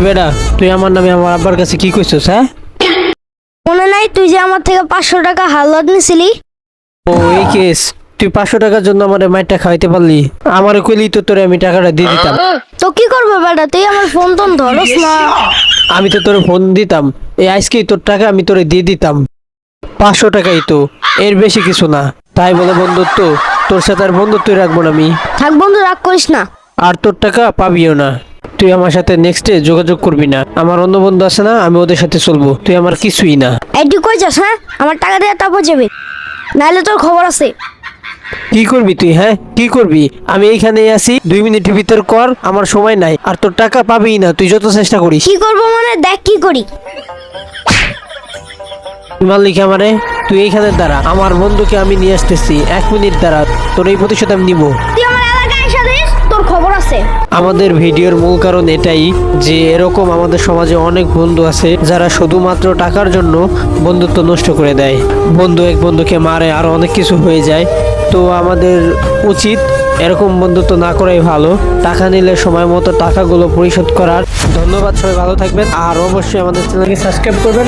বেটা তুই আমার নামে আমার আব্বার কাছে কি কইছস? হ্যাঁ, মনে নাই তুই যে আমার থেকে 500 টাকা হালত নিছিলি? ও এই কেস। তুই 500 টাকার জন্য আমার মাইরটা খাওয়াইতে পারলি? আমারে কইলি তো তোরে আমি টাকাটা দিয়ে দিতাম। তো কি করবো বেটা, তুই আমার ফোন টোন ধরস না। আমি তো তোরে ফোন দিতাম, এই আজকেই তোর টাকা আমি তোরে দিয়ে দিতাম। 500 টাকাই তো, এর বেশি কিছু না। তাই বলে বন্ধুত্ব, তোর সাথে আর বন্ধুত্বই রাখবো না আমি। থাক বন্ধু, রাগ করিস না। আর তোর টাকা পাবিও না। তুই আমার সাথে নেক্সটে যোগাযোগ করবি না। আমার অন্য বন্ধু আছে না, আমি ওদের সাথে চলবো। তুই আমার কিছুই না। এই তুই কই যাস? হ্যাঁ, আমার টাকা দিয়ে তারপর যাবে, নাহলে তোর খবর আছে। কি করবি তুই? হ্যাঁ, কি করবি? আমি এইখানেই আছি, 2 মিনিটের ভিতর কর, আমার সময় নাই। আর তোর টাকা পাবিই না, তুই যত চেষ্টা করিস। কি করবো মানে দেখ কি করি। মালিক আমারে, তুই এইখানে দাঁড়া, আমার বন্ধুকে আমি নিয়ে আসতেছি। 1 মিনিট দাঁড়া, তোর এই প্রতিশোধ আমি নিবো। তুই আমার এলাকায় এসে দিস, তোর খবর আছে। আমাদের ভিডিওর মূল কারণ এটাই যে এরকম আমাদের সমাজে অনেক বন্ধু আছে যারা শুধুমাত্র টাকার জন্য বন্ধুত্ব নষ্ট করে দেয়। বন্ধু এক বন্ধুকে মারে, আর অনেক কিছু হয়ে যায়। তো আমাদের উচিত এরকম বন্ধুত্ব না করাই ভালো। টাকা নিলে সময় মতো টাকাগুলো পরিশোধ করার। ধন্যবাদ, সবাই ভালো থাকবেন, আর অবশ্যই আমাদের চ্যানেলকে সাবস্ক্রাইব করবেন।